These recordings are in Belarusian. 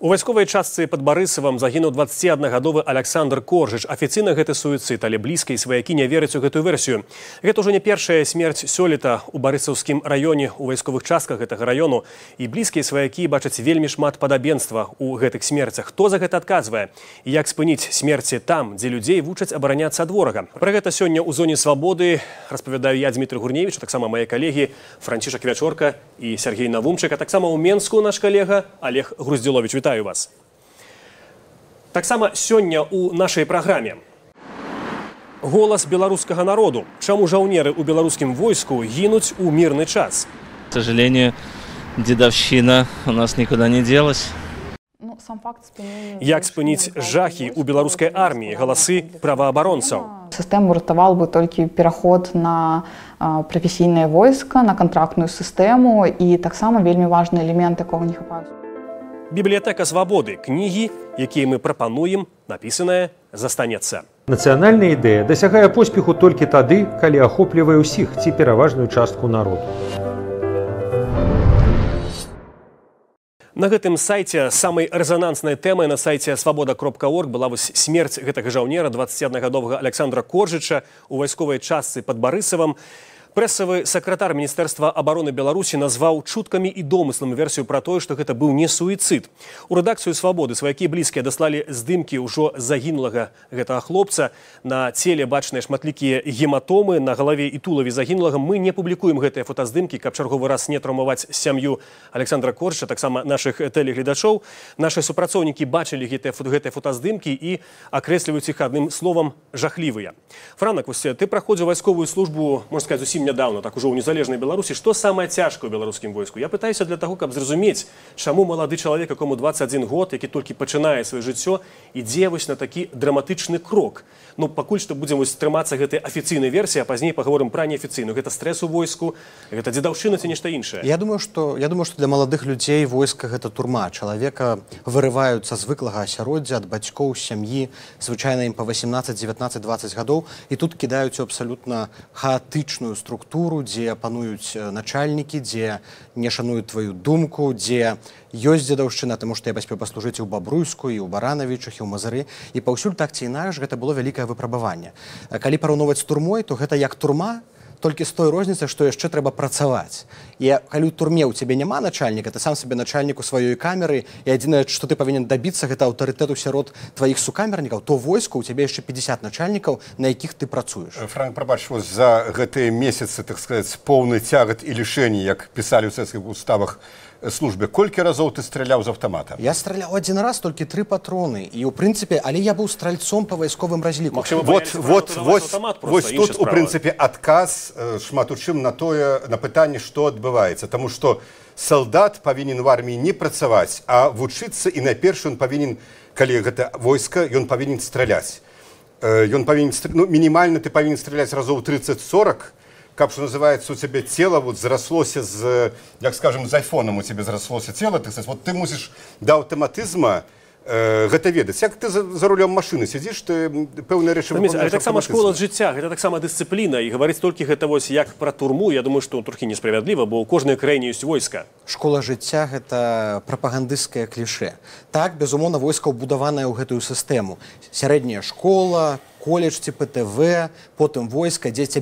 У вайсковай частцы пад Барысавам загінуў 21гадовы Александр Коржыч. Афіцыйна гэты суіцыд, але блізкія сваякі не вераць у гэтую версію. Гэта ўжо не першая смерць сёлета у Барысаўскім раёне, у вайсковых частках гэтага раёну. І блізкія сваякі бачаць вельмі шмат падабенства ў гэтых смерцях. Хто за гэта адказвае? І як спыніць смерці там, дзе людзей вучаць абараняцца ад ворага? Пра гэта сёння ў зоне свабоды распавядаю я, Дмітрый Гурневіч, а таксама мае калегі Францішак Вячорка і Сергей Навумчык, а таксама ў Менску наш калега Олег Груздзіловіч. Вітаю вас. Таксама сёння у нашай праграме. Голас беларускага народу. Чаму жаўнеры ў беларускім войску гінуць у мирный час? К сожалению, дедовщина у нас никуда не делась. Як спыніць жахі ў беларускай арміі, галасы праваабаронцаў? Сістэму ратаваў бы толькі пераход на прафесійнае войска, на кантрактную сістэму, і таксама вельмі важны элемент, якога не хапаюць. Бібліятэка свабоды. Кнігі, якія мы прапануем, напісанае застанецца. Нацыянальная ідэя дасягае поспеху толькі тады, калі ахоплівае ўсіх ці пераважную частку народу. На гэтым сайце самай рэзананснай тэмай на сайце свабода.орг была вось смерць гэтага жаўнера 21гадовага Александра Коржыча у вайсковай частцы пад Барысавам. Прэсавы сакратар Міністэрства абароны Беларусі назваў чуткамі і домыслам версію пра тое, што гэта быў не суіцыд. У рэдакцыю «Свабоды» сваякі блізкія даслалі здымкі ўжо загінулага гэтага хлопца. На целе бачныя шматлікія гематомы, на галаве і тулаве загінулага. Мы не публікуем гэтыя фотаздымкі, каб чарговы раз не траўмаваць сям'ю Александра Коржыча, таксама нашых тэлегледачоў. Нашы супрацоўнікі бачылі гэтыя фотаздымкі і акрэсліваюць іх адным словам жахлівыя. Франак, вось ты праходзіў вайсковую службу, можна сказаць, зусім нядаўна, так ужо ў незалежнай Беларусі. Што самае цяжкае ў беларускім войску? Я пытаюся для таго, каб зразумець, чаму малады чалавек, якому 21 год, які толькі пачынае сваё жыццё, ідзе вось на такі драматычны крок. Ну, пакуль што будзем вось трымацца гэтай афіцыйнай версіі, а пазней паговорым пра неафіцыйную. Гэта стрэс у войску, гэта дзедаўшчына ці нешта іншае? Я думаю, што для маладых людзей войска гэта турма. Чалавека вырываюць са звыклага асяроддзя, ад бацькоў, сям'і, звычайна ім па 18, 19, 20 гадоў, і тут кідаюць у абсалютна хаатычную структуру, дзе пануюць начальнікі, дзе не шануюць тваю думку, дзе ёсць дзедаўшчына, таму што я паспеў паслужыць і ў Бабруйску, і ў Баранавічах, і ў Мазыры, і паўсюль так ці інакш гэта было вялікае выпрабаванне. Калі параўноўваць з турмой, то гэта як турма, толькі з той розніцай, што яшчэ трэба працаваць. І калі ў турме ў цябе няма начальніка, ты сам сабе начальнік у сваёй камеры, і адзінае, што ты павінен дабіцца, гэта аўтарытэту сярод тваіх сукамернікаў, то войску ў цябе яшчэ 50 начальнікаў, на якіх ты працуеш. Франк, прабач, за гэтыя месяцы, так сказаць, поўны цягат і лішэнні, як пісалі ў царскіх уставах службе, колькі разоў ты страляў з аўтамата? Я страляў один раз, толькі 3 патроны. І ў прынцыпе, але я быў стральцом па вайсковым разліку. Вось тут, у прынцыпе, адказ шмат у чым на пытанне, што адбываецца. Таму што салдат павінен у арміі не працаваць, а вучыцца, і найперш ён павінен, калі гэта войска, ён павінен страляць. Мінімальна ты павінен страляць разоў 30-40, каб, што называецца, у цябе цела зраслося з, як скажем, з айфоном у цябе зраслося цела, ты мусіш да аўтаматызма гэта ведаць. Як ты за рулём машыны сядзіш, ты пэўныя рэчы выконваеш. Але таксама школа жыцця, гэта таксама дысцыпліна, і гаварыць толькі гэта вось як пра турму, я думаю, што трохі несправядліва, бо ў кожнай краіне ёсць войска. Школа жыцця – гэта прапагандысцкае клішэ. Так, безумоўна, войска ўбудаванае ў гэтую сістэму. Сярэдняя школа, коледж ці ПТВ, потым войска, дзе з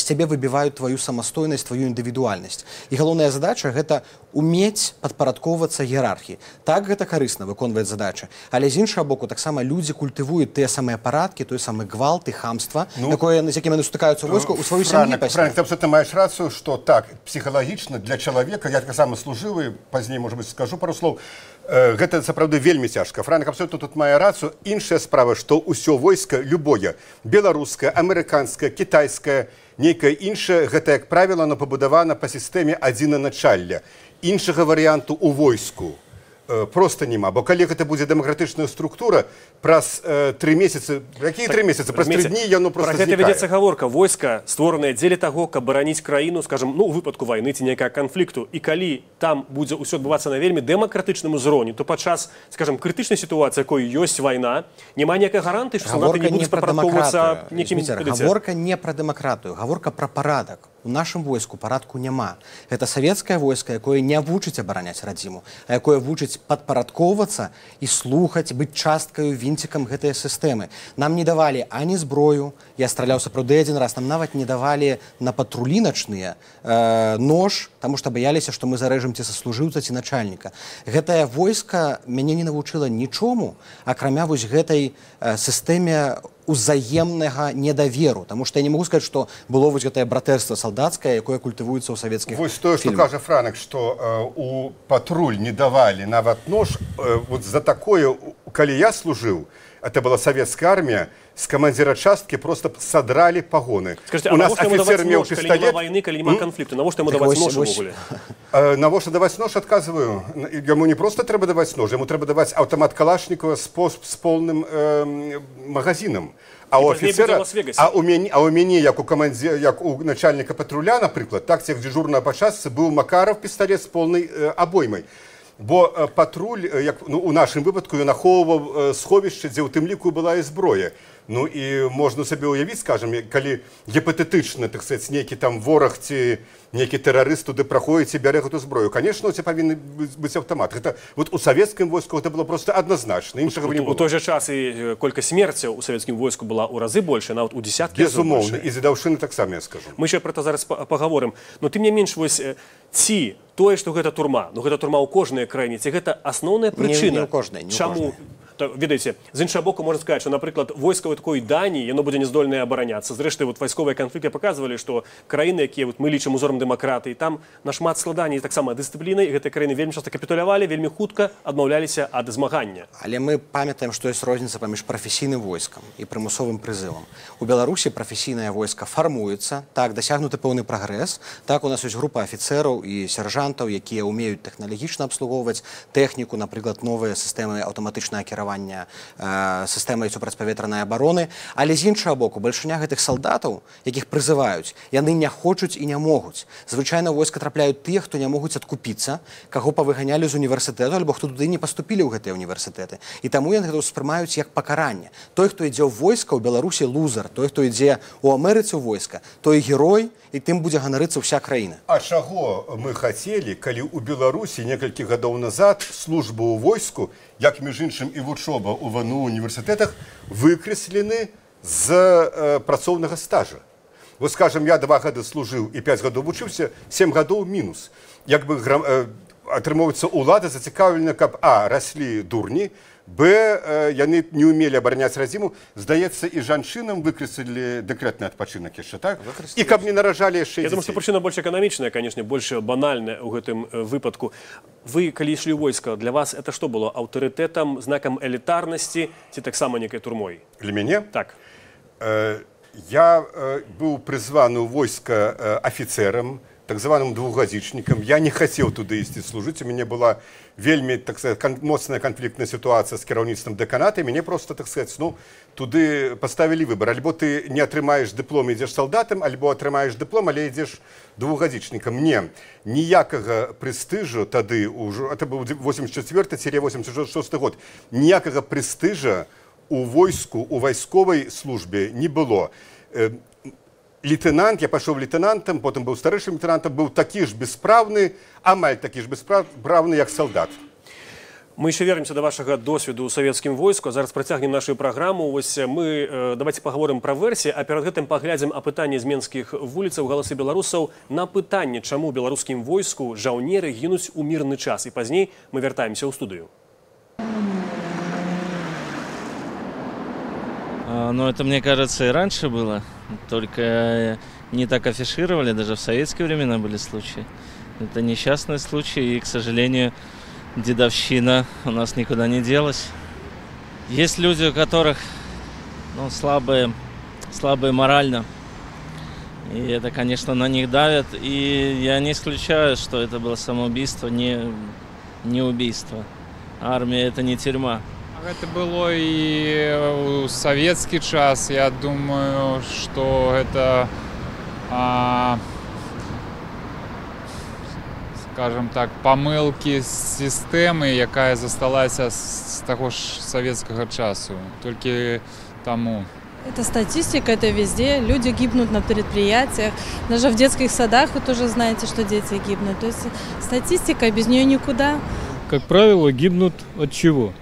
цябе выбіваюць тваю самастойнасць, тваю індывідуальнасць. І галоўная задача – гэта умець падпарадкоўвацца іерархіі. Так, гэта карысна выконваць задачы. Але з іншага боку, таксама людзі культывуюць тыя самыя парадкі, той самы гвалт і хамства, з якімі яны сутыкаюцца ў войску, у сваю сям'ю пасля. Франк, ты абсолютно маеш рацыю, што так, псіхалагічна для чалавека, я таксама служывы, пазней, можа быць, скажу пару слоў, гэта сапраўды вельмі цяжка. Франк абсолютно тут мае рацыю. Іншая справа, што ўсё войска, любое, беларускае, амерыканскае, кітайскае, нейкае іншае, гэта, як правіла, пабудавана па сістэме адзінаначалля. Іншага варыянту ў войску проста няма. Бо калі гэта будзе дэмакратычная структура, праз 3 месяцы, якія 3 месяцы, праз 3 дні яно проста знікае. Пра гэта вядзецца гаворка. Войска створанае дзеля таго, каб бараніць краіну, скажам, у выпадку вайны ці нейкага канфлікту. І калі там будзе ўсё адбывацца на вельмі дэмакратычным узроўні, то падчас, скажам, крытычнай сітуацыі, якой ёсць вайна, няма ніякай гарантыі, што салдаты не будуць падпарадкоўвацца нейкім... Гаворка не пра дэмакратыю, гаворка пра парадак. у нашым войску парадку няма. Гэта савецкае войска, якое не вучыць абараняць радзіму, а якое вучыць падпарадкоўвацца і слухаць, быць часткаю, вінцікам гэтай сістэмы. Нам не давалі ані зброю, я страляў сапраўды адзін раз, нам нават не давалі на патрулі начныя нож, таму што баяліся, што мы зарэжам ці саслужыўца, ці начальніка. Гэтае войска мяне не навучыла нічому, акрамя вось гэтай сістэме узаемнага недаверу, таму што я не могу сказаць, што было вось гэтае братэрства салдацкае, якое культывуецца ў савецкіх фільмах. Вось тое, што кажа Франак, што у патруль не давалі нават нож, вот за такое, калі я служыў, это была советская армия, с командира частки просто содрали погоны. Скажите, у а нас офицер имел пистолет. Коли нема войны, коли нема конфликту, навошта ему давать нож увогуле? Навошта давать нож, отказываю. Ему не просто треба давать нож, ему треба давать автомат Калашникова с полным магазином. А у офицера, у меня, як у начальника патруля, например, так як дежурного по части, был Макаров пистолет с полной обоймой. Бо патруль, як у нашым выпадку, ён ахоўваў сховішча, дзе ў тым ліку была і зброя. Ну і можна сабе ўявіць, скажам, калі гіпатэтычна, так сказаць, нейкі там вораг ці нейкі тэрарыст туды праходзіць і бярэ гэту зброю. Конечно, у цябе павінны быць аўтамат. Гэта вот у савецкім войску гэта было просто адназначна. Іншага не было. У той жа час і колькасць смерцяў у савецкім войску была ў разы больше, нават у дзесяткі разоў больше. Безумоўна, і дзедаўшчыны таксама, я скажу. Мы ще про це зараз пагаворым. Но тым не менш, вось ці тое, што гэта турма, ну гэта турма ў кожнай краіне, ці гэта асноўная прычына? Не ў кожнай, не ў кожнай. Ведаеце, з іншага боку можна сказаць, што, напрыклад, войскавай такой Даніі, яно будзе нездольнае абараняцца. Зрэшты, вот вайсковыя канфлікты паказвалі, што краіны, якія мы лічым узорам дэмакратыі, там нашмат складаней таксама дысцыплінай, гэтыя краіны вельмі часта капітулявалі, вельмі хутка адмаўляліся ад змагання. Але мы памятаем, што ёсць розніца паміж прафесійным войскам і прымусовым прызывам. У Беларусі прафесійнае войска фармуецца, так, дасягнуты пэўны прагрэс, так, у нас ёсць група афіцэраў і сяржантаў, якія ўмеюць тэхналагічна абслугоўваць тэхніку, напрыклад, новыя сістэмы аўтаматычнага кіравання сістэмай супрацьпаветранай абароны, але з іншага боку, бальшыня гэтых салдатаў, якіх прызываюць, яны не хочуць і не могуць. Звычайна ў войска трапляюць тыя, хто не могуць адкупіцца, каго павыганялі з універсітэту, альбо хто туды не паступілі ў гэтыя універсітэты. І таму яны гэта ўспрымаюць як пакаранне. Той, хто ідзе ў войска, ў Беларусі лузар, той, хто ідзе ў Амерыцы ў войска, той герой, і тым будзе ганарыцца ўся краіна. А чаго мы хацелі, калі ў Беларусі некалькі гадоў назад служба ў войску, як між іншым і вучоба ў ВНУ універсітэтах, выкрэслены з працоўнага стажа. Вот, скажем, я 2 гады служыў і 5 гадоў вучыўся, 7 гадоў мінус. Як бы атрымоўваецца, улада зацікаўлена, каб раслі дурні, яны не ўмелі абараняць радзіму. Здаецца, і жанчынам выкрэслілі дэкрэтны адпачынак яшчэ, так? І каб не наражалі яшчэ дзяцей. Я думаю, што прычына больш эканамічная, канешне, больш банальная ў гэтым выпадку. Вы, калі ішлі ў войска, для вас это што было? Аўтарытэтам, знакам элітарнасці ці таксама некай турмой? Для мяне? Так. Я быў прызваны ў войска афіцэрам, так званым двухгадзічнікам. Я не хацеў туды ісці служыць. У мяне была вельмі, так сказать, моцная канфліктная сітуацыя з кіраўніцтвам дэканата. Мяне просто, так сказать, туды паставілі выбар. Альбо ты не атрымаеш дыплом, ідзеш салдатам, альбо атрымаеш дыплом, але ідзеш двухгадзічнікам. Мне ніякага прэстыжу тады, это быў 84-86 год, ніякага прэстыжа у войску, у вайсковай службе не было. Лейтенант, я пашоў лейтенантам, потым быў старэйшым лейтенантам, быў такі ж беспраўны, амаль такі ж беспраўны, як салдат. Мы еще вернемся до вашего досвіду ў савецкім войску, зараз працягнем нашу праграму. Вось мы давайте паговорым пра версіі, а перад гэтым паглядзім апытанне з менскіх вуліцаў, галасы беларусаў на пытанне, чаму беларускім войску жаўнеры гінуць у мірны час. І пазней мы вяртаемся ў студыю. Ну, это, мне кажется, и раньше было, только не так афишировали, даже в советские времена были случаи. Это несчастные случаи, и, к сожалению, дедовщина у нас никуда не делась. Есть люди, у которых слабые морально, и это, конечно, на них давит, и я не исключаю, что это было самоубийство, не убийство. Армия – это не тюрьма. Это было и в советский час. Я думаю, что это, скажем так, помилки системи, яка засталася з того ж советского часу. Тільки тому. Это статистика, это везде. Люди гибнут на предприятиях. Даже в детских садах вы тоже знаете, что дети гибнут. То есть статистика, без нее никуда. Как правило, гибнут от чего?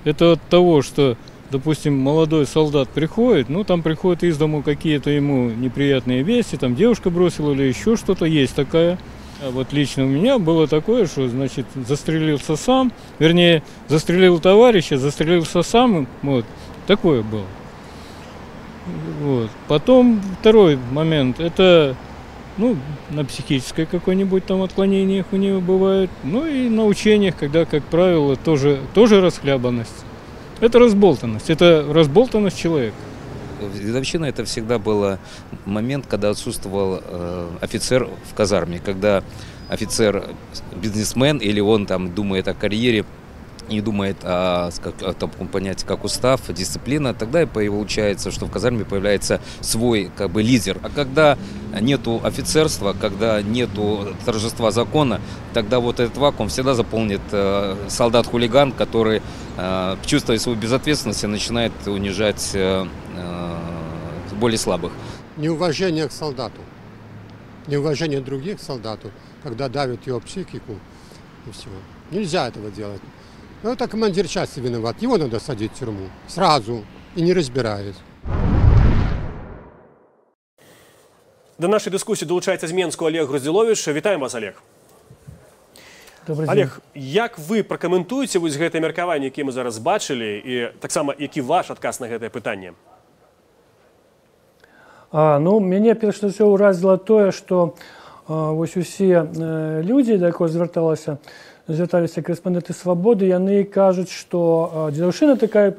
Это от того, что, допустим, молодой солдат приходит, ну там приходят из дому какие-то ему неприятные вести, там девушка бросила или еще что-то, есть такая. А вот лично у меня было такое, что, значит, застрелился сам, вернее, застрелил товарища, застрелился сам, вот, такое было. Вот. Потом второй момент, это, ну, на психическое какое-нибудь там отклонение у него бывает, ну и на учениях, когда, как правило, тоже расхлябанность. Это разболтанность человека. Дедовщина — это всегда был момент, когда отсутствовал офицер в казарме, когда офицер бизнесмен или он там думает о карьере, не думает о таком понятии, как устав, дисциплина, тогда и получается, что в казарме появляется свой как бы лидер. А когда нету офицерства, когда нету торжества закона, тогда вот этот вакуум всегда заполнит солдат-хулиган, который, чувствуя свою безответственность, начинает унижать более слабых. Неуважение к солдату, неуважение других к солдату, когда давят его психику и все. Нельзя этого делать. Ну, это командир части виноват. Его надо садить в тюрьму. Сразу. И не разбираясь. До нашей дискусії долучається з Менську Олег Грузділович. Вітаємо вас, Олег. Олег, як ви пракаментуеце вось гэтае меркаванне, якое мы зараз бачылі, і таксама які ваш адказ на гэтае пытанне? Ну, мяне перш за ўсё ўразіла тое, што вось усе людзі, да якога звярталіся корэспандэнты «Свабоды», яны кажуць, што дзедаўшчына такая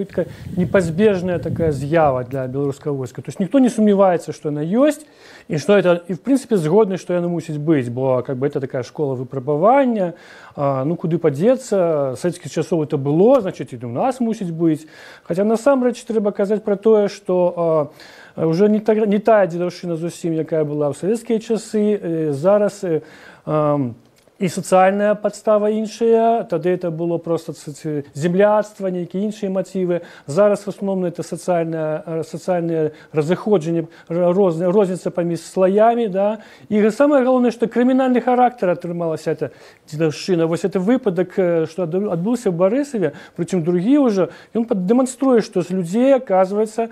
непазбежная такая з'ява для беларускага войска. То есть ніхто не сумневаецца, што яна ёсць, і што это, і в прынцыпе згодны, што яна мусіць быць, бо как бы это такая школа выпрабавання, ну куды падзецца, савецкіх часоў это было, значит, і у нас мусіць быць. Хаця насамрэч трэба казаць пра тое, што уже не тая дзедаўшчына зусім, якая была ў савецкія часы, зараз і сацыяльная падстава іншая, тады это было просто земляцтва, нейкія іншыя матывы. Зараз в асноўным это сацыяльныя разыходжанні, розніца паміж слаямі, да? І самае галоўнае, што крымінальны характар атрымалася эта дзедаўшчына. Вось это выпадак, што адбыўся ў Барысаве, прычым другі ўжо, ён дэманструе, што з людзей, аказваецца,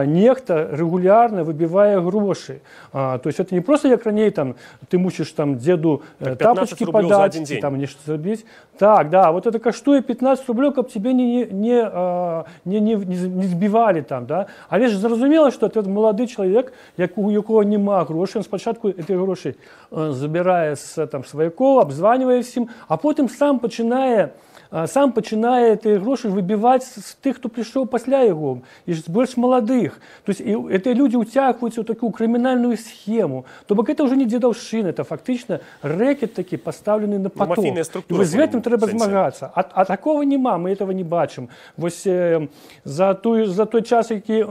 нехта рэгулярна выбівае грошы. То есть это не просто як раней там ты мусіш там дзеду тапочки подать, там нешта зрабіць. Так, да, вот это каштуе 15 рублёў, каб тебе не збівалі там, да. Але ж зразумела, што этот малады чалавек, у якога няма грошай, он спачатку этой грошы забірае з там сваякоў, абзванівае всім, а потым сам пачынае эти гроши выбивать с тех, кто пришел после его, и с больше молодых. То есть эти люди утягиваются в такую криминальную схему. То бок это уже не дедовщина, это фактично рэкет таки поставленный на поток. И вот с этим треба змагаться. А такого нема, мы этого не бачим. Вот за той час, який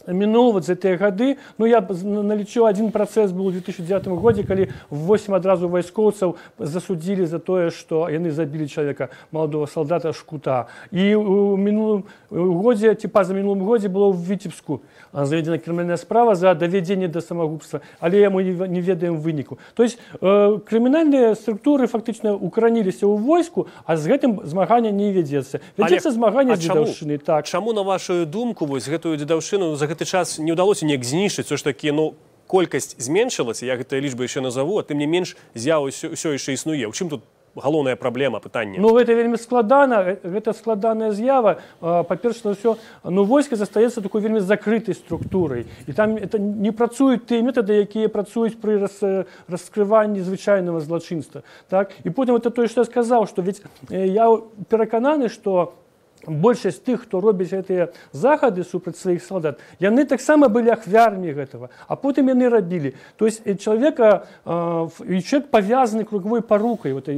мінуў вот за тыя гады, ну я налічыў один працэс был у 2009 годзе, калі 8 адразу вайскоўцаў засудзілі за тое, што яны забілі чалавека, маладого солдата Шкута. І у мінулым годзе, ці пазамінулым годзе было ў Віцебску заведена крымінальная справа за давядзенне да самагубства, але мы не ведаем выніку. То есть крымінальныя структуры фактычна укараніліся ў войску, а з гэтым змагання не вядзецца. Вядзецца змаганне з дзедаўшчынай. Так. Чаму, на вашу думку, вось гэтую дзедаўшчыну за гэты час не ўдалося неяк знішчыць? Все ж такі, ну, колькасць зменшылася, я гэтыя лічбы яшчэ назову, а тым не менш з'ява ўсё яшчэ існуе. У чым тут галоўная праблема, пытанне? Ну, гэта вельмі складана, гэта складаная з'ява. Па-першае, ўсё, ну, войска застаецца такой вельмі закрытай структурай. І там это не працуюць тыя метады, якія працуюць пры раскрыванні звычайнага злачынства. Так? І потым это тое, што я сказаў, што ведь я перакананы, што большасць тых, хто робіць гэтыя захады супраць сваіх солдат, яны таксама былі ахвярамі гэтага, а потым яны рабілі. То есть человек повязаны круговой порукой вот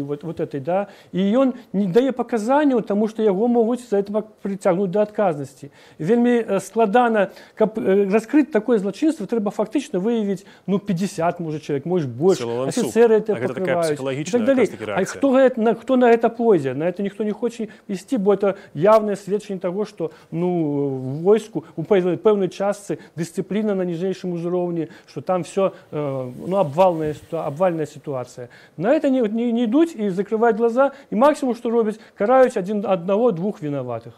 этой, да, и он не дае паказанняў, тому что яго могуць за это прыцягнуць да адказнасці. Вельмі складана, каб раскрыць такое злачынства, трэба фактычна выявіць, ну, 50, может, человек, может, больше. Офицеры это покрываюць. И так далее. А хто на гэта пойдзе? На это ніхто не хоче ісці, бо это явно явное сведчанне того, что в войску у пэўнай частцы дысцыпліна на ніжэйшым узроўні, что там все обвальная ситуация. На это не идут и закрывают глаза, и максимум, что робяць, караюць одного-двух виноватых.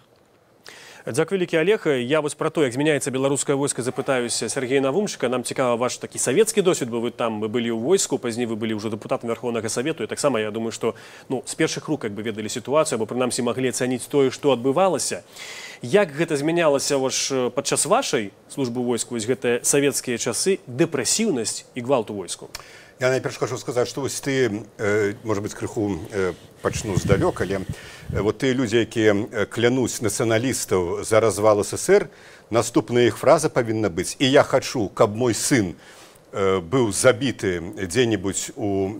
Дзякуй вялікі, Олег. Я вось пра то, як змяняецца беларускае войска, запытаюся Сергея Навумчыка. Нам цікава ваш такі савецкі досвед, бо вы былі ў войску, пазней вы былі ўжо дэпутатам Верховнага Савету, і таксама, я думаю, што з першых рук ведалі сітуацыю, або прынамсі маглі ацаніць тое, што адбывалася. Як гэта змянялася падчас вашай службы ў войску, вось гэтыя савецкія часы, дэпрэсіўнасць і гвалт у войску? Я найперш хочу сказаць, што вось ты, можа быць, крыху пачну здалёк, але вот тыя людзі, якія клянуць нацыяналістаў за развал СССР, наступная іх фраза павінна быць: і я хачу, каб мой сын быў забіты дзе-небудзь у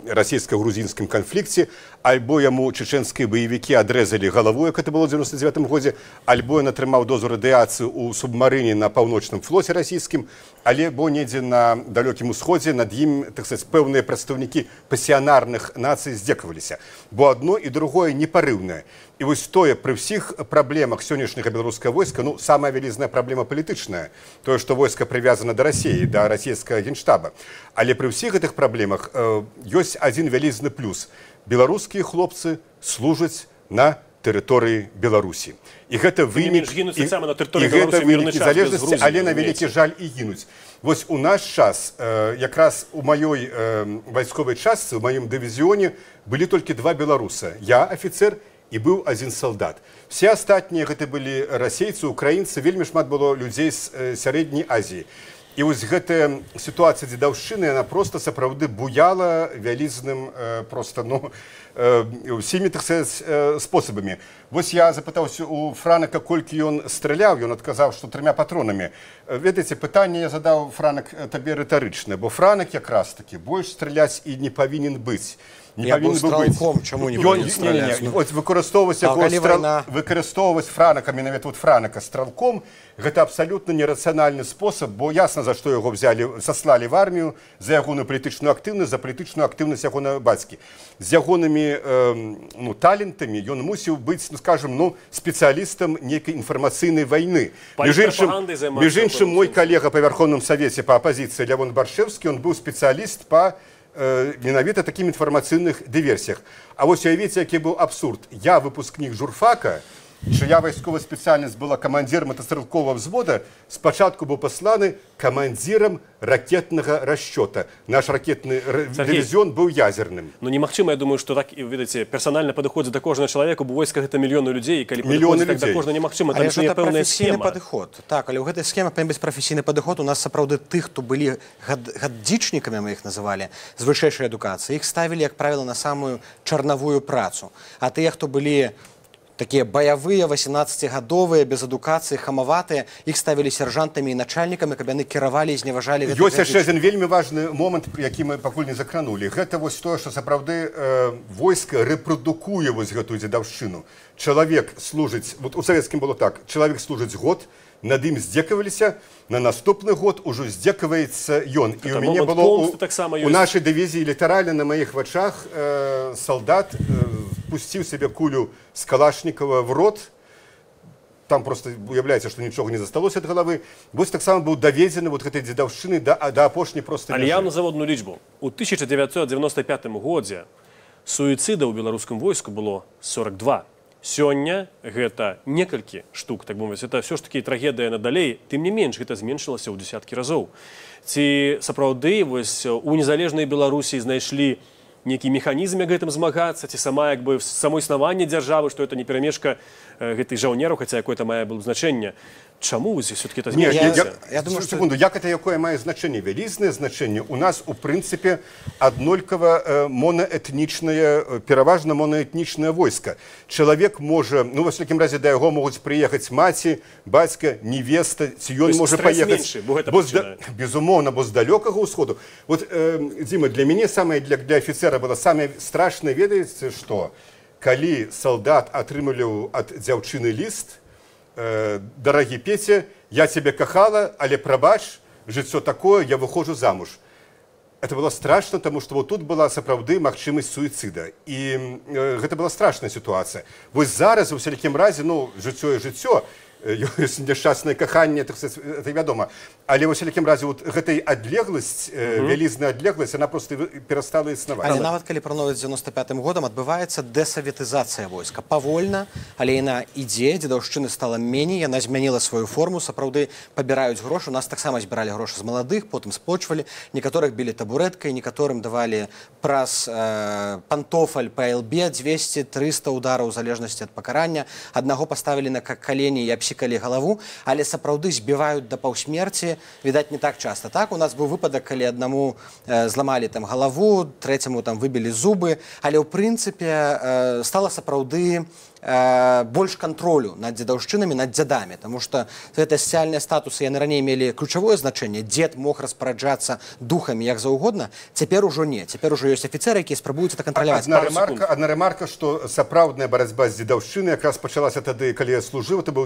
расійска-грузінскім канфлікце, альбо яму чеченскія баевікі адрэзалі галаву, як это было ў 99 годзе, альбо ён атрымаў дозу радыяцыі ў субмарыне на паўночным флоце расійскім, альбо недзе на далёкім усходзе над ім, так сказаць, пэўныя прадстаўнікі пасіянарных нацый здзекаваліся. Бо адно і другое непарыўнае. І вось тое, пры ўсіх праблемах сённяшняга беларускага войска, самая вялізная праблема палітычная, тое, што войска прывязана да Расіі, да расійскага генштаба. Але пры ўсіх гэтых праблемах ёсць адзін вялізны плюс. Беларускія хлопцы служаць на тэрыторыі Беларусі. І гэта вынік незалежнасці, але на вялікі жаль і гінуць. Вось у наш час, якраз у маёй вайсковай частцы, у маім дывізіёне былі толькі два беларуса. Я афіцэр і быў адзін салдат. Все астатнія гэта былі расейцы, украінцы, вельмі шмат было людзей з сярэдняй Азіі. І вось гэтая сітуацыя дзедаўшчыны, яна проста сапраўды буяла вялізным усімі, так сказаць, спосабамі. Вось я запытаўся у Франака, колькі ён страляў, ён адказаў, што 3 патронамі. Ведаеце, пытанне я задаў, Франак, табе рытарычнае, бо Франак якраз такі больш страляць і не павінен быць. Я быў стралком, чаму не павінен страляць? Выкарыстоўваць Франака, менавіта Франака стралком, гэта абсалютна нерацыянальны спосаб, бо ясна, за што яго заслалі в армію, за ягоную палітычную актыўнасць, за палітычную актыўнасць ягонага бацькі. З ягонымі талентамі ён мусіў быць, спецыялістам нейкай інфармацыйнай вайны. Між іншым, мой калега па Верховным Савеце па апазіцыі Лявон Баршэўскі, ён быў спецыяліст па менавіта такім інфармацыйных дыверсіях. А вось уявіце, які быў абсурд. Я выпускнік журфака, чыя вайсковая спецыяльнасць была камандзірам мотастрэлковага взвода, спачатку быў пасланы камандзірам ракетнага расчёта. Наш ракетны дывізіён быў язерным. Немагчыма, я думаю, што так, ведаеце, персанальна падыходзіць да кожнага чалавека, бо войска гэта мільёны людзей, і калі падыходзіць да кожнага немагчыма, там існуе пэўная схема. Так, але ў гэтай схеме павінен быць прафесійны падыход. У нас сапраўды тых, хто былі гадзічнікамі, мы іх называлі, з вышэйшай адукацыі, іх ставілі, як правіла, на самую чарнавую працу. А тыя, хто былі такія баявыя, 18-гадовыя, без адукацыі, хамаватыя, іх ставілі сяржантамі і начальнікамі, каб яны кіравалі і зневажалі гэтых гадзічнікаў. Ёсць яшчэ адзін вельмі важны момант, які мы пакуль не закранулі. Гэта вось тое, што сапраўды войска рэпрадукуе вось гэтую дзедаўшчыну. Чалавек служыць, у савецкім было так, чалавек служыць год, над ім здзекаваліся, на наступны год ужо здзекаваецца ён. І у мяне было у нашай дывізіі літаральна на маіх вачах салдат пусціў сабе кулю з калашнікава в рот. Там просто уяўляецца, што нічога не засталося ад галавы. Вось таксама быў даведзены гэтай дзедаўшчыны да апошняй проста мяжы. Але я назову одну лічбу. У 1995 годзе суіцыдаў у беларускім войску было 42. Сёння гэта некалькі штук, так мовіць, это все ж таки трагедыя надалей, тым не менш гэта зменшылася ў дзесяткі разоў. Ці сапраўды вось у незалежнай Беларусі знайшлі нейкі механізм як гэтым змагацца, ці само існаванне дзяржавы, што это не перамешка гэтых жаўнераў, хаця якое-то мае было значэнне. Чаму все-таки это зменшылася? Я думаю, секунду, як это якое мае значэнне? Вялізнае значэнне. У нас, у прынцыпе, аднолькава монаэтнічнае, пераважна монаэтнічнае войска. Чалавек можа, во всякім разе да яго могуць прыехаць маці, бацька, невеста, ці ён можа паехаць. Безумоўна, бо з далёкага ўсходу. Вот, Дзіма, для мяне для афіцера было самае страшнае, ведаеце, што калі салдат атрымалі ад дзяўчыны ліст, дарагі Петя, я цябе кахала, але прабач, жыццё такое, я выходжу замуж. Это было страшно, потому что вот тут была сапраўды магчымасць суіцыда. І гэта была страшная сітуацыя. Вось зараз, у всякім разе, ну, жыццё і жыццё, ёсць няшчаснае каханне, это вядома. Але ў всякім разе вот гэтай адлегласць, вялізная адлегласць, она просто перастала існаваць. Але нават калі параўноўваць з 95-м годам, адбываецца дэсаветызацыя войска. Павольна, але яна ідзе, дзедаўшчыны стала меней, яна змяніла сваю форму, сапраўды пабіраюць грошы. У нас таксама збіралі грошы з маладых, потым сплочвалі, некаторых білі табурэткай, некаторым давалі праз пантофаль па ЛБ 200-300 удараў у залежнасці ад пакарання. Аднаго паставілі на калені і абсікалі галаву, але сапраўды збіваюць да паўсмерці, відаць, не так часта. Так, у нас быў выпадак, калі аднаму зламалі там галаву, трэцяму там выбілі зубы, але ў прынцыпе стала сапраўды больш кантролю над дзедаўшчынамі, над дзядамі, таму што гэтыя сацыяльныя статусы яны раней мелі ключавое значэнне. Дзед мог распараджацца духамі як заўгодна, цяпер ужо не. Цяпер ужо ёсць афіцэры, якія спрабуюць это кантраляваць. Адна ремарка, што сапраўдная барацьба з дзедаўшчынай якраз пачалася тады, калі я служыў, это быў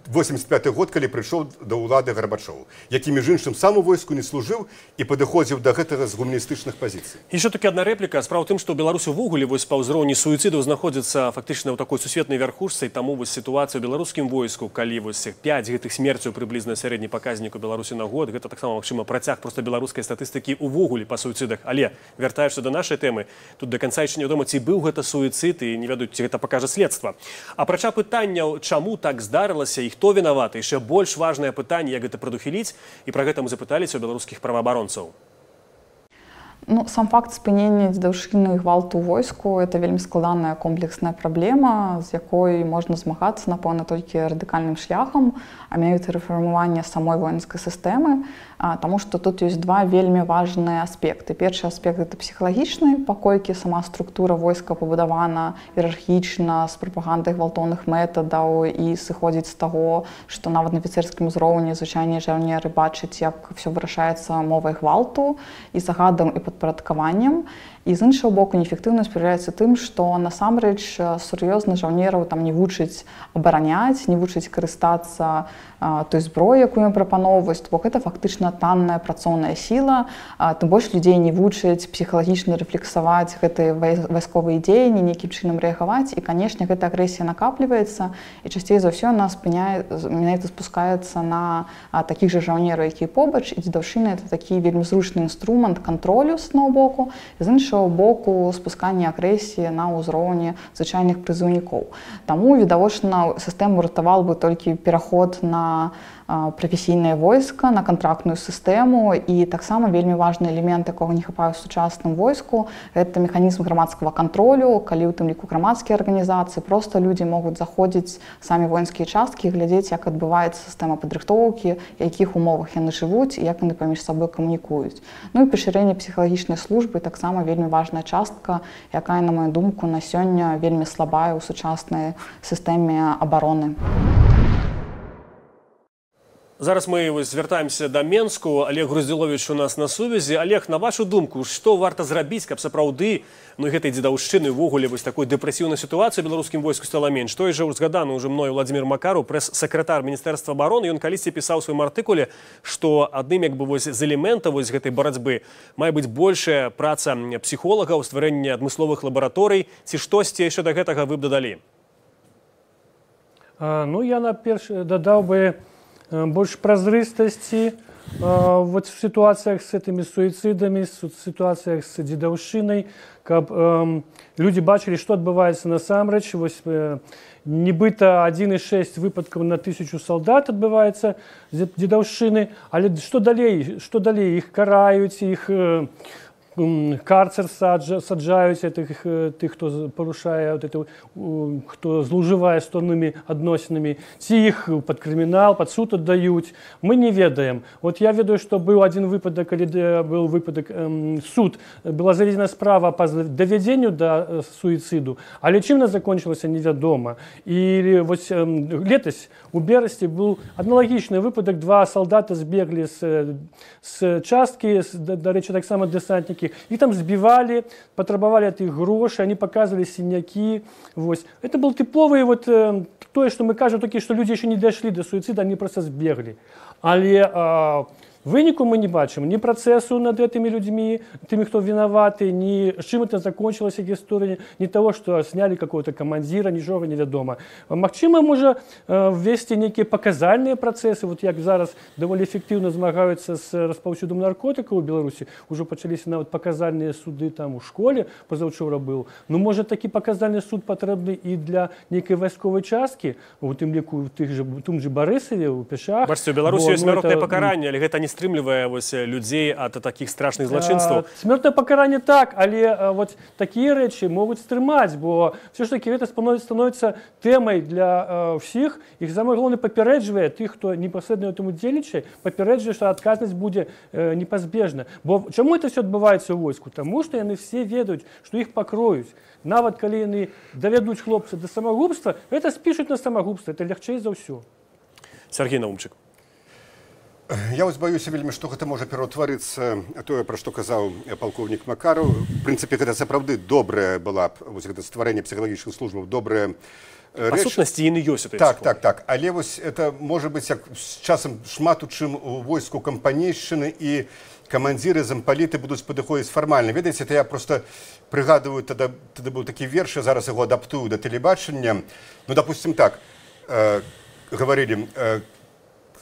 85-й год, калі прыйшоў да ўлады Гарбачоў, які, між іншым, сам у войску не служыў і падыходзіў да гэтага з гуманістычных пазіцый. Еще таки одна реплика. Справа ў тым, што Беларусь увогуле вось па ўзроўні суіцыдаў знаходзіцца фактычна ў такой сусветнай вярхушцы, і таму вось сітуацыя ў беларускім войску, калі вось 5 гэтых смерцяў прыблізна сярэдні паказнік у Беларусі на год, гэта таксама магчыма працяг проста беларускай статыстыкі увогуле па суіцыдах. Але вяртаючыся да нашай тэмы, тут да канца яшчэ невядома, ці быў гэта суіцыд, і не ведаюць, ці гэта пакажа следства. Апрача пытанняў, чаму так здарылася і хто вінаваты, яшчэ больш важнае пытанне, як гэта прадухіліць, і пра гэта мы запыталіся ў беларускіх праваабаронцаў. Ну, сам факт спынення дзедаўшчыны і гвалту ў войску – это вельмі складаная комплексная праблема, з якой можна змагацца, напэўна, толькі радыкальным шляхам, а менавіта рэфармаванне самой воінскай сістэмы, таму што тут ёсць два вельмі важныя аспекты. Першы аспект – это псіхалагічны, паколькі сама структура войска пабудавана іерархічна, з прапагандай гвалтоўных метадаў і сыходзіць з таго, што нават на афіцэрскім узроўні звычайныя жаўнеры бачаць, як все вырашаецца мовай гвалту і загадам і падпарадкаваннем. І з іншого боку, неэфектыўнасць праявляецца тым, што насамрэч сур'ёзна жаўнераў там не вучыць абараняць, не вучыць карыстацца той зброі, якую ім прапаноўваюць, бо гэта фактычна танная працоўная сіла, тым больш людзей не вучаць псіхалагічна рэфлексаваць гэтыя вайсковыя дзеянні, нейкім чынам рэагаваць, і, канешне, гэта агрэсія накапліваецца, і часцей за ўсё яна менавіта спускаецца на такіх жа жаўнераў, якія побач, і дзедаўшчына – это такі вельмі зручны інструмент кантролю з аднаго боку, з іншого боку спускання агрэсіі на ўзроўні звычайных прызыўнікоў. Таму, відавочна, сістэму ратаваў бы толькі пераход на прафесійнае войска, на кантрактную сістэму, і таксама вельмі важны элемент, якога не хапае ў сучасным войску, гэта механізм грамадскага кантролю, калі ў тым ліку грамадскія арганізацыі, проста людзі могуць заходзіць самі воінскія часткі і глядзець, як адбываецца сістэма падрыхтоўкі, якіх умовах яны жывуць і як яны паміж сабой камунікуюць. Ну і пашырэнне псіхалагічнай службы таксама вельмі важная частка, якая, на маю думку, на сёння вельмі слабая ў сучаснай сістэме абароны. Зараз мы звяртаемся да Менску. Олег Груздзіловіч у нас на сувязі. Олег, на вашу думку, што варта зрабіць, каб сапраўды гэтай дзедаўшчыны ўвогуле вось такой дэпрэсіўнай сітуацыі ў беларускім войску стала менш? Той жа згаданы ўжо мною Владзімір Макараў, прэс-сакратар Міністэрства абароны, ён калісьці пісаў у сваім артыкуле, што адным як бы з элементаў гэтай барацьбы мае быць большая праца псіхолагаў, стварэнне адмысловых лабараторый, ці штосьці яшчэ да гэтага вы б дадалі? Ну, я наперш дадаў бы больше празрыстасці вот в ситуациях с этими суицидами, в ситуациях с дзедаўшчынай, каб люди бачили, что адбываецца насамрэч. Вось нібыта 1,6 выпадкаў на 1000 солдат адбываецца дзедаўшчыны, але што далей? Іх караюць, іх карцер саджаюць, тых, хто парушае, хто злоўжывае стольнымі адносінамі, ці іх пад крымінал, пад суд аддаюць. Мы не ведаем. Вот я ведаю, што быў адзін выпадак, калі быў выпадак суд, была заведзена справа па давядзенню да суіцыду, але чым она закончылася, невядома. І вось летась у берасці быў аналагічны выпадак, 2 салдата збеглі з часткі, дарэчы, таксама дэсантнікі, их там сбивали, потребовали от их гроши, они показывали синяки. Вот. Это был типовый вот то, что мы кажем, только что люди еще не дошли до суицида, они просто сбегли. Але Выніку мы не бачым ні працэсу над гэтымі людзьмі, тымі, хто вінаваты, ні з чым это закончылася гісторыя, ні того, што снялі какого-то камандзіра, нічога невядома. Магчыма, можа ввесці нейкія паказальныя працэсы, вот як зараз даволі эфектыўна змагаюцца з распаўсюдам наркотыкаў у Беларусі, ужо пачаліся нават паказальныя суды там у школе, пазаўчора быў. Ну, можа, такі паказальны суд патрэбны і для нейкай вайсковай часткі, у тым ліку у тым же Барысаве, у Пешах. Бачце, у Беларусі ёсць смяротнае пакаранне, але гэта не стрымлівае людзей ад такіх страшных злачынстваў. Смертное пакаранне так, але вот такія рэчы могуць стрымаць, бо все ж таки гэта становіцца тэмай для ўсіх. Іх самае галоўнае папярэджвае тых, хто непасрэдна ў тым удзельнічае, папярэджвае, што адказнасць будзе непазбежна. Бо чаму это все адбываецца ў войску? Таму што яны все ведаюць, што іх пакроюць. Нават калі яны давядуць хлопца да самагубства, это спішуць на самагубства, это лягчэй за ўсё. Сергей Наумчык. Я вось баюся вельмі, што гэта можа пераўтварыцца тое, пра што казаў палкоўнік Макараў. В прынцыпе, гэта сапраўды добрая была б гэта стварэнне псіхалагічных службаў, добрая рэч. Па сутнасці яны ёсць у той Так. Але вось это можа быць як з часам шмат у чым у войску кампанейшчыны і камандзіры зампаліты будуць падыходзіць фармальна. Ведаеце, это я проста прыгадываю, тады быў такі верш, я зараз яго адаптую да тэлебачання. Ну, допустим, так, говорили,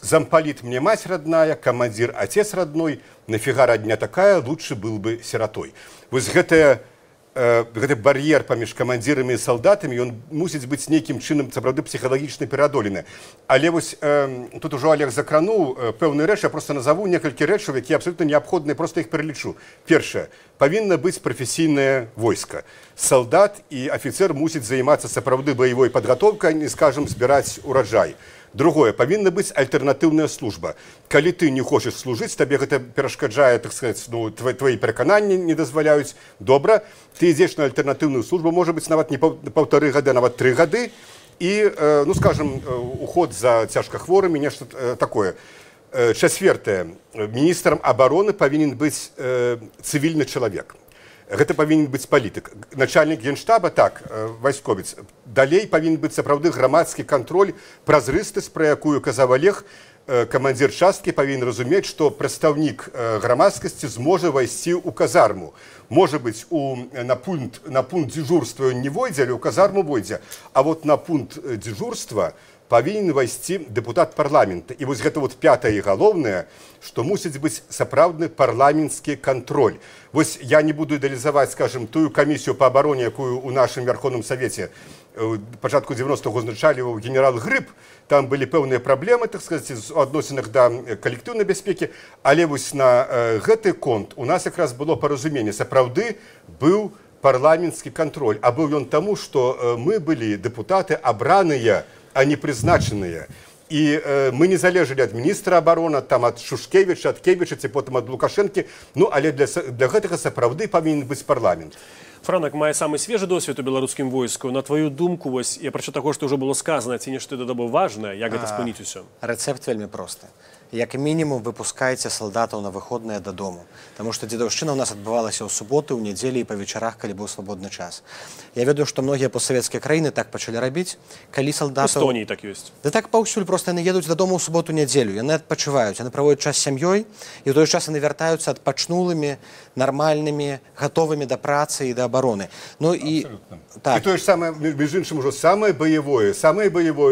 замполит мне мать родная, командир отец родной, нафига родня такая, лучше был бы сиротой. Вот гэты бар'ер паміж камандзірамі і салдатамі, ён мусіць быць нейкім чынам сапраўды псіхалагічна пераадолены. Але вось тут ужо Олег закрануў пэўны рэч, я проста назову некалькі рэчаў, якія абсолютна неабходныя, проста іх пералічу. Першае, павінна быць прафесійнае войска. Салдат і афіцер мусіць займацца сапраўды баявой падгатоўкай, не скажам, збіраць ураджай. Другое, павінна быць альтэрнатыўная служба. Калі ты не хочаш служыць, табе гэта перашкаджае, так сказаць, ну, твои перакананні не дазваляюць. Добра, ты ідзеш на альтэрнатыўную службу, можа быць, нават не 1,5 гады, нават 3 гады, і, ну, скажем, уход за цяжкахворымі, нешта такое. Чацвёртае, міністрам абароны павінен быць цывільны чалавек. Гэта павінен быць палітык. Начальнік генштаба, так, вайсковец. Далей павінен быць сапраўды грамадскі кантроль, празрыстасць, пра якую казаў Олег, камандзір часткі павінен разумець, што прадстаўнік грамадскасці зможа вайсці ў казарму. Можа быць, на пункт дзежурства ён не войдзе, але ў казарму войдзе. А вот на пункт дзежурства павінен вайсці дэпутат парламента. І вось гэта вот пятае і галоўнае, што мусіць быць сапраўдны парламенцкі кантроль. Вось я не буду ідэалізаваць, скажем, тую камісію па абароне, якую ў нашым Верховным Савеце пачатку 90-го узначаліваў генерал Грыб. Там былі пэўныя праблемы, так сказаць, у адносінах да калектыўнай бяспекі, але вось на гэты конт у нас якраз было паразуменне. Сапраўды быў парламенцкі кантроль, а быў ён таму, што мы былі дэпутаты абраныя, а не прызначаныя. І мы не залежалі ад міністра абарона, там ад Шушкевіча, ад Кевіча, ці потым ад Лукашэнкі, ну, але для гэтага сапраўды павінен быць парламент. Франак мае самы свежы досвед у беларускім войску. На твою думку, вось, я прачу таго, што ўжо было сказана, ці нешта дадабо важнае, як гэта спыніць усё? Рэцэпт вельмі просты. Як мінімум выпускайце салдатаў на выходныя дадому. Таму што дзедаўшчына ў нас адбывалася ў суботы, ў нядзелі і па вечарах, калі быў свабодны час. Я ведаю, што многія постсавецкія краіны так пачалі рабіць, калі салдатаў... У Эстонії так ёсць. Да так паўсюль, проста яны едуць дадому ў суботу-нядзелю, яны адпачываюць, яны праводзяць час з сям'ёй, і ў той час яны вяртаюцца адпачнулымі, нармальнымі, гатовымі да працы і да абароны. Ну і... Так. І тое ж самае, між іншым, ужо самае баявое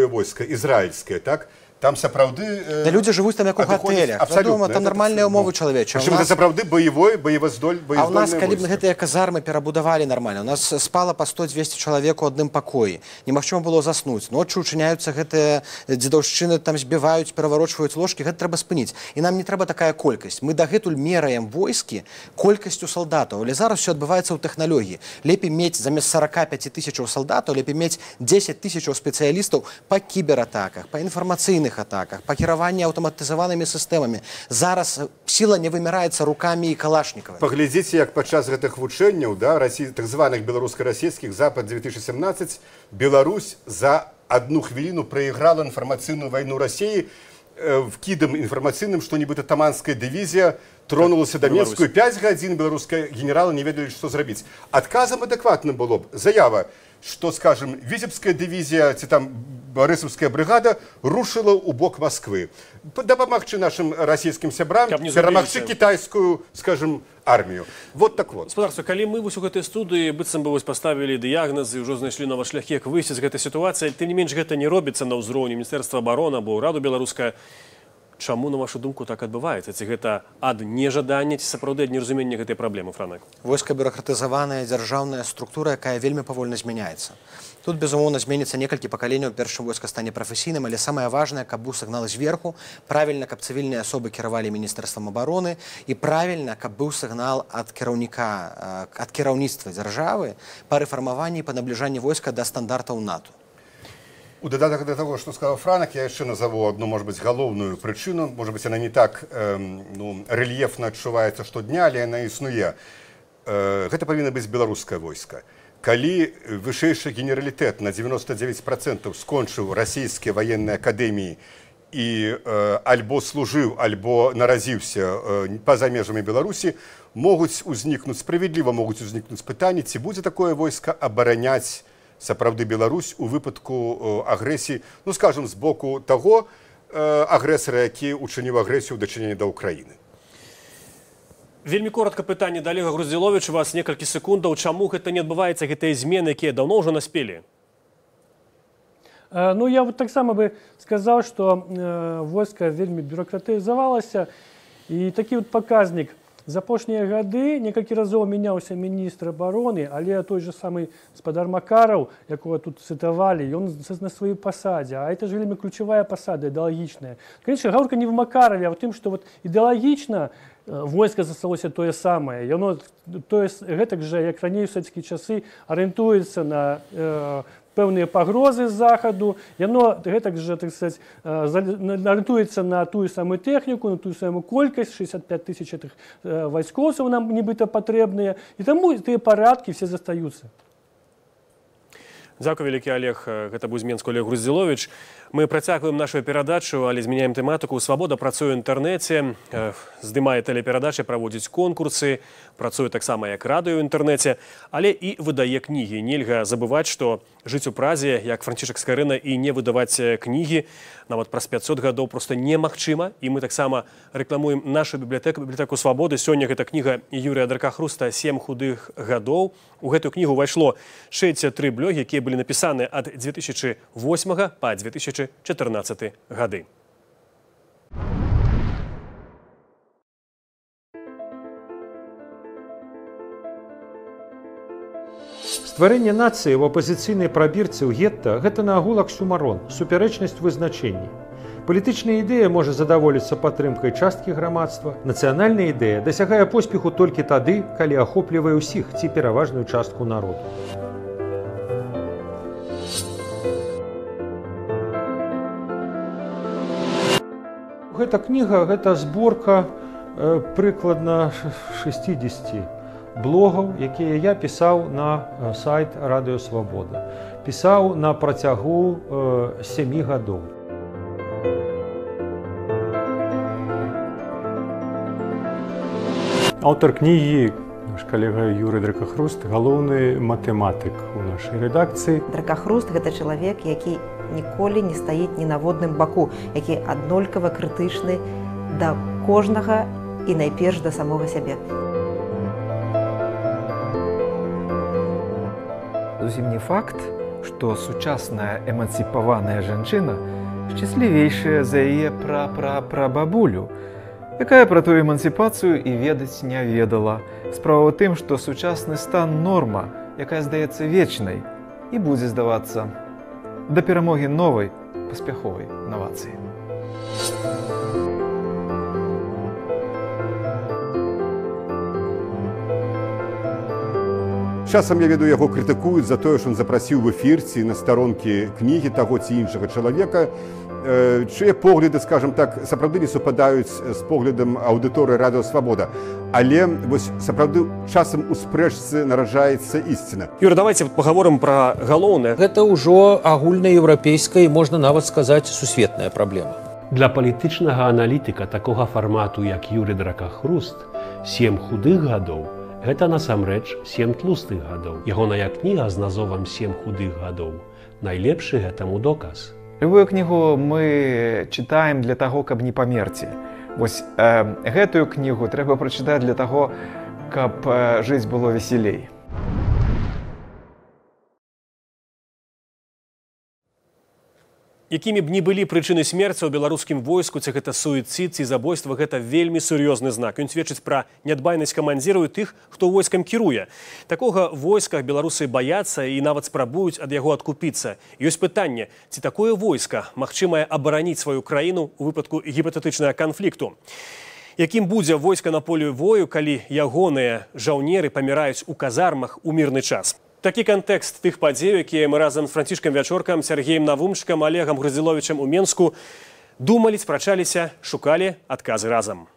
войска, ізраільскае, так? Там сапраўды... Да людзі жывуць там як у гатэлях. Вядома, там нармальныя умовы чалавечыя. Прычым гэта сапраўды баяваздольная войска. А ў нас, калі б гэтыя казармы перабудавалі нармальна, у нас спала па 100-200 чалавек у адным пакоі. Немагчыма было заснуць. Ноччу ўчыняюцца гэтыя дзедаўшчыны, там збіваюць, пераварочваюць ложкі. Гэта трэба спыніць. І нам не трэба такая колькасць. Мы дагэтуль мераем войскі колькасцю салдатаў. Але зараз все адбываецца ў тэхналогіі. Лепей мець замест 45 тысячаў салдатаў, лепей мець 10 тысячаў спецыялістаў па кібератаках, па інфармацыйных атаках, па кіраванні аўтаматызаванымі сістэмамі. Зараз сіла не вымяраецца рукамі і калашнікавымі. Паглядзіце, як падчас гэтых вучэнняў, да, так званых беларуска-расійскіх Запад-2017, Беларусь за 1 хвіліну прайграла інфармацыйную вайну Расіі вкідам інфармацыйным, што нібыта таманская дывізія тронулася да Мінску, 5 гадзін беларускія генералы не ведалі, што зрабіць. Адказам адэкватным было б заява, што, скажем, Віцебская дывізія ці там Барысаўская бригада рушила у бок Москвы. Дапамагчы нашим российским сябрам перамагчы китайскую, скажем, армию. Вот так вот. Господарство, калі мы вось у гэтай студыі быццам бы вось паставілі дыягназы, ўжо знайшлі новыя шляхі, як выйсці з гэтай сітуацыі, тым не менш гэта не робіцца на ўзроўні Міністэрства абароны або ўраду беларускага. Чаму, на вашу думку, так адбываецца? Ці гэта ад нежадання, ці сапраўды ад неразумення гэтай праблемы, Франак? Войска бюракратызаваная дзяржаўная структура, якая вельмі павольна змяняецца. Тут, безумоўна, зменіцца некалькі пакаленняў, першым войска стане прафесійным, але самае важнае, каб быў сігнал зверху, правільна, каб цывільныя асобы кіравалі Міністэрствам абароны і правільна, каб быў сігнал ад кіраўніка, ад кіраўніцтва дзяржавы па рэфармаванні і па набліжанні войска да стандартаў НАТО. У додаток до того, что сказал Франак, я еще назову одну, может быть, головную причину. Может быть, она не так рельефно адчуваецца штодня, але она існуе. Гэта павінна быць беларускае войска. Калі вышэйшы генералітэт на 99% скончыў расійскія военные акадэміі і альбо служыў, альбо наразіўся па-за межамі Беларусі, могуць узнікнуць, справядліва могуць узнікнуць пытанні, ці будзе такое войска абараняць сапраўды Беларусь у выпадку агрэсіі, ну, скажем, з боку таго агрэсара, які учыніў агрэсію ў дачыненні да Ўкраіны. Вельмі коротка пытанне да Олега Груздзіловіча, у вас некалькі секундаў. Чаму гэта не адбываецца, гэтыя змены, якія даўно ўжо наспелі? Ну, я вот таксама бы сказаў, што войска вельмі бюракратызавалася, і такі вот паказнік. За апошнія гады некалькі разоў мяняўся міністр абароны, але той же самы гаспадар Макараў, якога тут цытавалі, ён на сваёй пасадзе. А это ж вельмі ключавая пасада, ідэалагічная. Конечно, гаворка не в Макараве, а ў тым, што вот ідэалагічна войска засталося тое самае. Яно гэтак жа, як раней у савецкія часы, арыентуецца на пэўныя пагрозы з захаду, яно гэтак жа, так сказаць, арыентуецца на тую самую тэхніку, на тую самую колькасць, 65 тысяч этих вайскоўцаў нам нібыта патрэбныя, і таму тыя парадкі все застаюцца. Дзякуй вялікі, Олег. Гэта быў з Менску Олег Груздзіловіч. Мы працягваем нашу перадачу, але змяняем тэматыку. Свабода працуе ў інтэрнэце, здымае тэлеперадачы, праводзіць конкурсы, працуе таксама як радыё ў інтэрнэце, але і выдае кнігі. Нельга забываць, што жыць у Празе, як Францішак Скарына, і не выдаваць кнігі нават праз 500 гадоў проста немагчыма. І мы таксама рэкламуем нашу бібліятэку Свабоды. Сёння гэта кніга Юрыя Дракахруста «7 худых гадоў». У гэтую кнігу ўвайшло 63 блогі, якія былі напісаны ад 2008 па 2014 гады. Стварэнне нацыі ў апазіцыйнай прабірцы ў гетта – гэта наогул аксюмарон, супярэчнасць вызначэнні. Палітычная ідэя можа задаволіцца падтрымкай часткі грамадства. Нацыянальная ідэя дасягае поспеху толькі тады, калі ахоплівае ўсіх ці пераважную частку народу. Гэта кніга, гэта зборка прыкладна 60 блогаў, якія я пісаў на сайт Радыё Свабода. Пісаў на працягу 7 гадоў. Аўтар кнігі, наш калега Юрый Дракахруст, галоўны матэматык у нашай рэдакцыі. Дракахруст – гэта чалавек, які ніколі не стаіць ні на водным баку, які аднолькава крытычны да кожнага і найперш да самога сябе. Зусім не факт, што сучасная эмансіпаваная жанчына шчаслівейшая за яе прапрапрабабулю, якая пра тую эмансіпацыю і ведаць не ведала. Справа ў тым, што сучасны стан норма, якая здаецца вечнай і будзе здавацца да перамогі новай паспяховай інавацыі. Часам, я веду, яго крытыкуюць за тое, што ён запрасіў в эфір ці на старонкі кнігі таго ці іншага чалавека, чые погляды, скажем так, сапраўды не супадаюць з поглядам аўдыторыі Радыё Свабода. Але вось сапраўды часам у спрэчцы нараджаецца ісціна. Юра, давайте паговорым пра галоўнае. Гэта ўжо агульнаеўрапейская, можна нават сказаць, сусветная праблема. Для палітычнага аналітыка такога фармату, як Юрый Дракахруст, 7 худых гадоў, гэта насамрэч 7 тлустых гадоў. Ягоная кніга з назовам 7 худых гадоў найлепшы гэтаму доказ. Любую кнігу мы читаем для таго, каб не памерці. Вось гэтую кнігу трэба прачытаць для таго, каб жыць было весялей. Якімі б ні былі прычыны смерці ў беларускім войску, ці гэта суіцид, ці забойства, гэта вельмі сур'ёзны знак. Ён сведчыць пра нядбайнасць камандзіраў і тых, хто войскам кіруе. Такога войска беларусы баяцца і нават спрабуюць ад яго адкупіцца. Ёсць пытанне, ці такое войска магчымае абараніць сваю краіну ў выпадку гіпатэтычнага канфлікту. Якім будзе войска на полі бою, калі ягоныя жаўнеры паміраюць у казармах у мірны час? Такі кантэкст тых падзей, якія мы разам з Францішкам Вячоркам, Сергеем Навумчыкам, Олегам Грузіловічам у Менску думалі, спрачаліся, шукалі адказы разам.